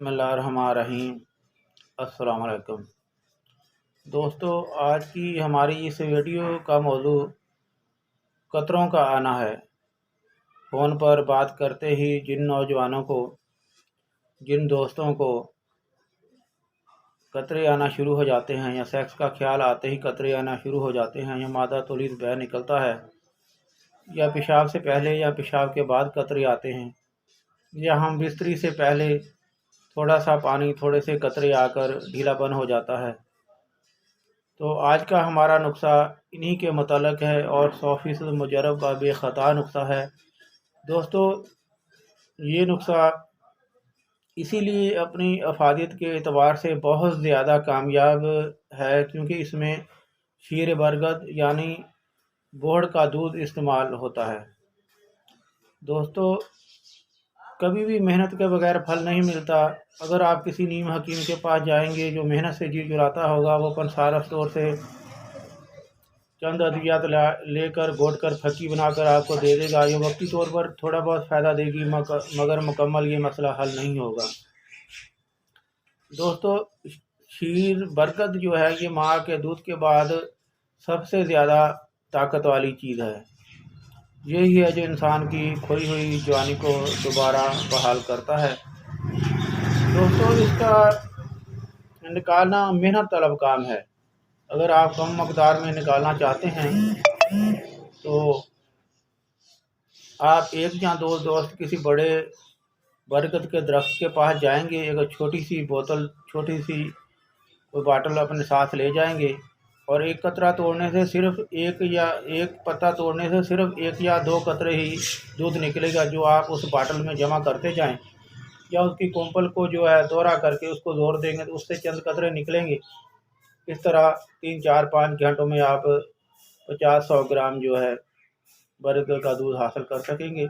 बिस्मिल्लाहिर्रहमानिर्रहीम। अस्सलाम वालेकुम दोस्तों, आज की हमारी इस वीडियो का मौजू कतरों का आना है। फ़ोन पर बात करते ही जिन नौजवानों को, जिन दोस्तों को कतरे आना शुरू हो जाते हैं या सेक्स का ख्याल आते ही कतरे आना शुरू हो जाते हैं या मादा तौलीद बह निकलता है या पेशाब से पहले या पेशाब के बाद कतरे आते हैं या हम बिस्तरी से पहले थोड़ा सा पानी, थोड़े से कतरे आकर ढीलापन हो जाता है। तो आज का हमारा नुस्खा इन्हीं के मुताल्लिक़ है और 100% मुजर्रब व बेख़ता नुस्खा है। दोस्तों, ये नुस्खा इसीलिए अपनी अफादियत के एतबार से बहुत ज़्यादा कामयाब है क्योंकि इसमें शीर बरगद यानी बोहड़ का दूध इस्तेमाल होता है। दोस्तों, कभी भी मेहनत के बगैर फल नहीं मिलता। अगर आप किसी नीम हकीम के पास जाएंगे जो मेहनत से जी चुराता होगा, वो पंसारा स्टोर से चंद अद्वियात लेकर घोट कर फक्की बनाकर आपको दे देगा। ये वक्ती तौर पर थोड़ा बहुत फ़ायदा देगी मगर मुकम्मल ये मसला हल नहीं होगा। दोस्तों, शीर बरगद जो है ये माँ के दूध के बाद सबसे ज़्यादा ताकत वाली चीज़ है। यही है जो इंसान की खोई हुई जवानी को दोबारा बहाल करता है। दोस्तों, इसका निकालना मेहनत तलब काम है। अगर आप कम मकदार में निकालना चाहते हैं तो आप एक या दो दोस्त किसी बड़े बरगद के दरख्त के पास जाएंगे, एक छोटी सी बोतल, छोटी सी बाटल अपने साथ ले जाएंगे और एक कतरा तोड़ने से सिर्फ एक पत्ता तोड़ने से सिर्फ 1 या 2 कतरे ही दूध निकलेगा, जो आप उस बाटल में जमा करते जाएं या उसकी कोंपल को जो है दोहरा करके उसको जोर देंगे तो उससे चंद कतरे निकलेंगे। इस तरह 3, 4, 5 घंटों में आप 50-100 ग्राम जो है बरगद का दूध हासिल कर सकेंगे।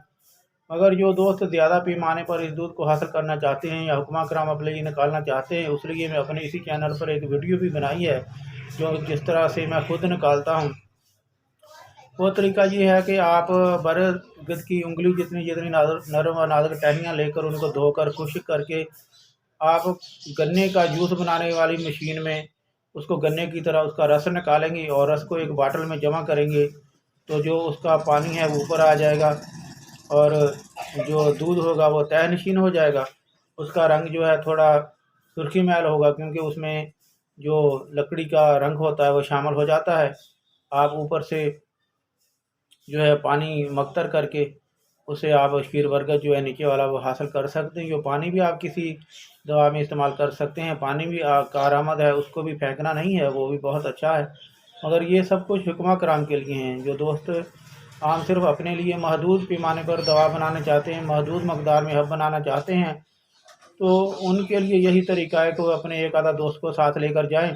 मगर जो दोस्त ज़्यादा पैमाने पर इस दूध को हासिल करना चाहते हैं या हुक्मा कराम अपने लिए निकालना चाहते हैं, उस लिए मैं अपने इसी चैनल पर एक वीडियो भी बनाई है जो जिस तरह से मैं खुद निकालता हूँ। वो तरीका ये है कि आप बरगद की उंगली जितनी नरम और नाजुक टहनियाँ लेकर उनको धोकर खुश्क करके आप गन्ने का जूस बनाने वाली मशीन में उसको गन्ने की तरह उसका रस निकालेंगे और रस को एक बाटल में जमा करेंगे तो जो उसका पानी है वो ऊपर आ जाएगा और जो दूध होगा वो तय नशीन हो जाएगा। उसका रंग जो है थोड़ा सुर्खी मैल होगा क्योंकि उसमें जो लकड़ी का रंग होता है वो शामिल हो जाता है। आप ऊपर से जो है पानी मक्तर करके उसे आप शीर बरगद जो है नीचे वाला वो हासिल कर सकते हैं। जो पानी भी आप किसी दवा में इस्तेमाल कर सकते हैं, पानी भी कारआमद है, उसको भी फेंकना नहीं है, वो भी बहुत अच्छा है। मगर ये सब कुछ हुक्मा कराम के लिए हैं। जो दोस्त आम सिर्फ अपने लिए महदूद पैमाने पर दवा बनाना चाहते हैं, महदूद मकदार में हब बनाना चाहते हैं, तो उनके लिए यही तरीका है कि वो अपने एक आधा दोस्त को साथ लेकर जाएं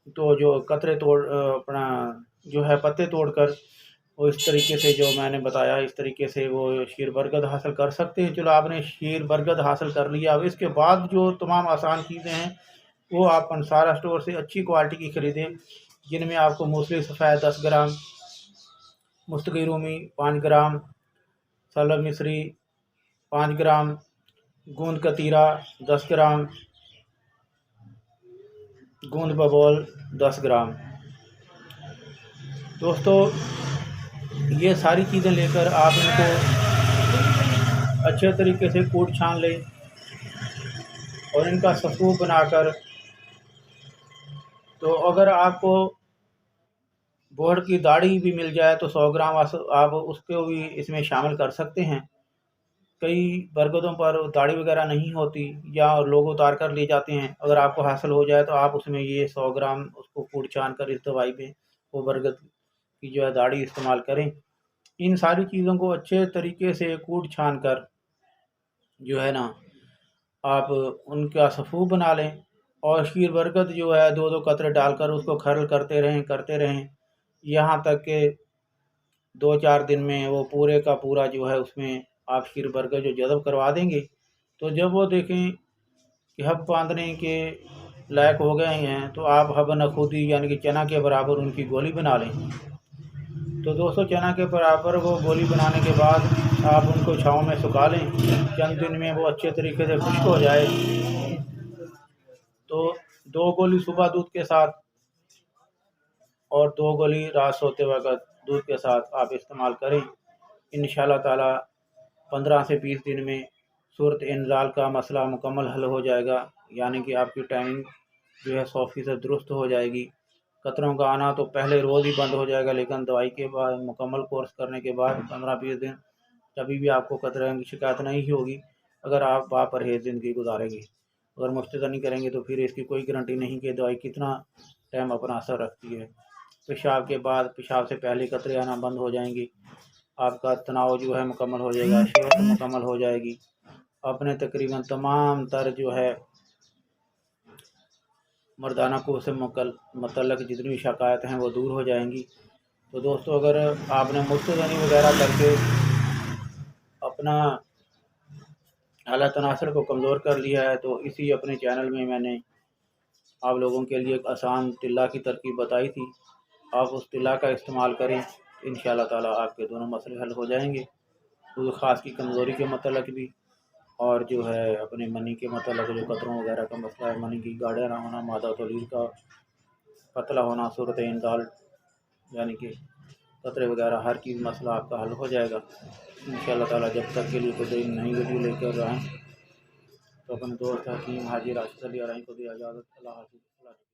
तो जो कतरे अपना जो है पत्ते तोड़कर वो इस तरीके से जो मैंने बताया इस तरीके से वो शीर बरगद हासिल कर सकते हैं। चलो, आपने शीर बरगद हासिल कर लिया। अब इसके बाद जो तमाम आसान चीज़ें हैं वो आप पंसारा स्टोर से अच्छी क्वालिटी की ख़रीदें, जिनमें आपको मूसली सफ़ेद 10 ग्राम, मुस्तकी रूमी 5 ग्राम, सलब मिस्री 5 ग्राम, गूंद कतीरा 10 ग्राम, गूंद बबोल 10 ग्राम। दोस्तों, ये सारी चीज़ें लेकर आप इनको अच्छे तरीके से कूट छान लें और इनका सफ़ूफ बनाकर, तो अगर आपको बोहड़ की दाढ़ी भी मिल जाए तो 100 ग्राम आप उसको भी इसमें शामिल कर सकते हैं। कई बरगदों पर दाढ़ी वगैरह नहीं होती या लोग उतार कर ले जाते हैं। अगर आपको हासिल हो जाए तो आप उसमें ये 100 ग्राम उसको कूट छान कर इस दवाई में वो बरगद की जो है दाढ़ी इस्तेमाल करें। इन सारी चीज़ों को अच्छे तरीके से कूट छान कर जो है ना आप उनका सफ़ूफ बना लें और शीर बरगद जो है 2-2 कतरे डालकर उसको खरल करते रहें यहाँ तक कि 2-4 दिन में वो पूरे का पूरा जो है उसमें आप शीर बरगद जो जज़ब करवा देंगे। तो जब वो देखें कि हब बांधने के लायक हो गए हैं तो आप हब नखूदी यानी कि चना के बराबर उनकी गोली बना लें। तो दोस्तों, चना के बराबर वो गोली बनाने के बाद आप उनको छाँव में सुखा लें, चंद दिन में वो अच्छे तरीके से खुश्क हो जाए तो 2 गोली सुबह दूध के साथ और 2 गोली रात सोते वक़्त दूध के साथ आप इस्तेमाल करें। इंशाअल्लाह ताला 15 से 20 दिन में सूरत इंज़ाल का मसला मुकम्मल हल हो जाएगा, यानी कि आपकी टाइमिंग जो है 100% दुरुस्त हो जाएगी। कतरों का आना तो पहले रोज़ ही बंद हो जाएगा, लेकिन दवाई के बाद मुकम्मल कोर्स करने के बाद 15-20 दिन कभी भी आपको कतरे की शिकायत नहीं होगी, अगर आप बापरहेज़ ज़िंदगी गुजारेंगे। अगर मुस्तैदी नहीं करेंगे तो फिर इसकी कोई गारंटी नहीं कि दवाई कितना टाइम अपना असर रखती है। पेशाब के बाद, पेशाब से पहले कतरे आना बंद हो जाएंगी, आपका तनाव जो है मुकम्मल हो जाएगा, सेहत मुकम्मल हो जाएगी, अपने तकरीबन तमाम तर जो है मर्दाना क़ुव्वत से मुतल्लक़ जितनी भी शिकायत हैं वो दूर हो जाएंगी। तो दोस्तों, अगर आपने मुस्तैदी वगैरह करके अपना आला तनासर को कमज़ोर कर लिया है तो इसी अपने चैनल में मैंने आप लोगों के लिए एक आसान तिल्ला की तरकीब बताई थी। आप उस तिल्ला का इस्तेमाल करें, इंशाअल्लाह ताला आपके दोनों मसले हल हो जाएंगे। वज़ू ख़ास की कमज़ोरी के मतलब भी, और जो है अपने मनी के मतलब जो कतरों वगैरह का मसला है, मनी की गाढ़ा ना होना, मादा तौलीद का पतला होना, सूरत इंज़ाल यानी कि कतरे वगैरह, हर चीज़ मसला आपका हल हो जाएगा इंशाअल्लाह ताला। जब तक के लिए कोई नई वीडियो लेकर आएँ तो अपने दोस्त हकीम हाजी राशिद अली को दिया इजाज़त। अल्लाह हाफ़िज़।